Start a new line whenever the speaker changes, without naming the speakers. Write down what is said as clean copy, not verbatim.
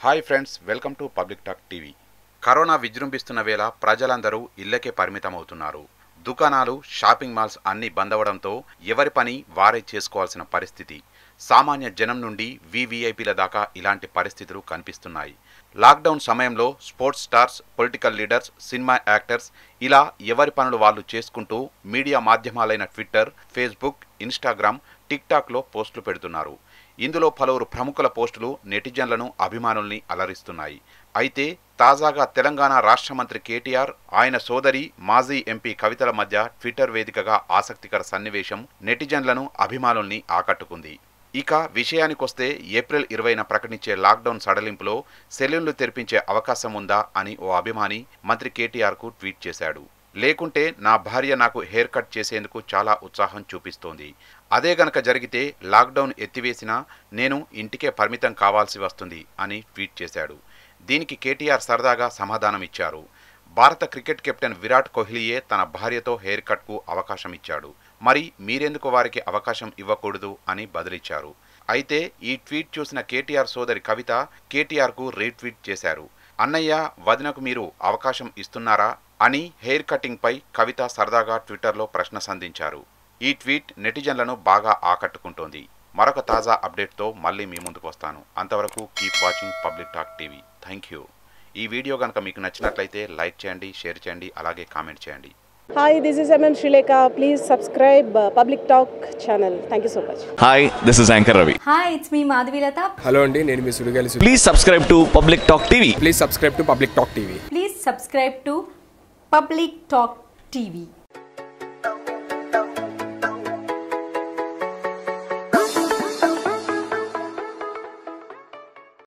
Hi friends, welcome to public talk TV. Corona విజృంభిస్తున్న వేళ ప్రజలందరూ ఇళ్లకే పరిమితమవుతున్నారు. దుకాణాలు, షాపింగ్ మాల్స్ అన్నీ బంద్ అవడంతో ఎవరి పని వారే చేసుకోవాల్సిన పరిస్థితి. సామాన్య జనం నుండి వీవీఐపీల దాకా ఇలాంటి పరిస్థితులు కనిపిస్తున్నాయి. లాక్డౌన్ సమయంలో sports stars, political leaders, cinema actors ఇలా ఎవరి పనులు వాళ్ళు చేసుకుంటూ మీడియా మాధ్యమాలైన ట్విట్టర్, ఫేస్బుక్, ఇన్స్టాగ్రామ్, టిక్టాక్లో పోస్టులు పెడుతున్నారు. ఇందులో పలువురు ప్రముఖుల పోస్టులు నెటిజన్లను, అభిమానుల్ని అలరిస్తున్నాయి. అయితే తాజాగా తెలంగాణ రాష్ట్ర మంత్రి కేటీఆర్, ఆయన సోదరి మాజీ ఎంపీ కవితల మధ్య ట్విట్టర్ వేదికగా ఆసక్తికర సన్నివేశం నెటిజన్లను, అభిమానుల్ని ఆకట్టుకుంది. ఇక విషయానికొస్తే ఏప్రిల్ 20న ప్రకటించే లాక్డౌన్ సడలింపులో సెలూన్లు తెరిపించే అవకాశం ఉందా అని ఓ అభిమాని మంత్రి కేటీఆర్కు ట్వీట్ చేశాడు. లేకుంటే నా భార్య నాకు హెయిర్ కట్ చేసేందుకు చాలా ఉత్సాహం చూపిస్తోంది. అదే గనక జరిగితే లాక్డౌన్ ఎత్తివేసినా నేను ఇంటికే పరిమితం కావాల్సి వస్తుంది అని ట్వీట్ చేశాడు. దీనికి కేటీఆర్ సరదాగా సమాధానమిచ్చారు. భారత క్రికెట్ కెప్టెన్ విరాట్ కోహ్లీయే తన భార్యతో హెయిర్ కట్కు అవకాశం ఇచ్చాడు. మరి మీరెందుకు వారికి అవకాశం ఇవ్వకూడదు అని బదులిచ్చారు. అయితే ఈ ట్వీట్ చూసిన కేటీఆర్ సోదరి కవిత కేటీఆర్కు రీట్వీట్ చేశారు. అన్నయ్య, వదినకు మీరు అవకాశం ఇస్తున్నారా అని హెయిర్ కటింగ్ పై కవిత సరదాగా ట్విట్టర్లో ప్రశ్న సంధించారు. ఈ ట్వీట్ నెటిజన్లను బాగా ఆకట్టుకుంటోంది. మరొక తాజా అప్డేట్తో మళ్ళీ మీ ముందుకు వస్తాను. అంతవరకు keep watching public talk TV. Thank you. ఈ వీడియో కనుక మీకు నచ్చినట్లయితే లైక్ చేయండి, షేర్ చేయండి, అలాగే కామెంట్ చేయండి.
Hi, this is MM Srilekha. Please subscribe Public Talk channel. Thank you so much.
Hi, this is Anchor Ravi.
Hi, it's me Madhavilata.
Hello andi, nenu mee Sudugali.
Please subscribe to Public Talk TV.
Please subscribe to Public Talk TV.
Please subscribe to Public Talk TV.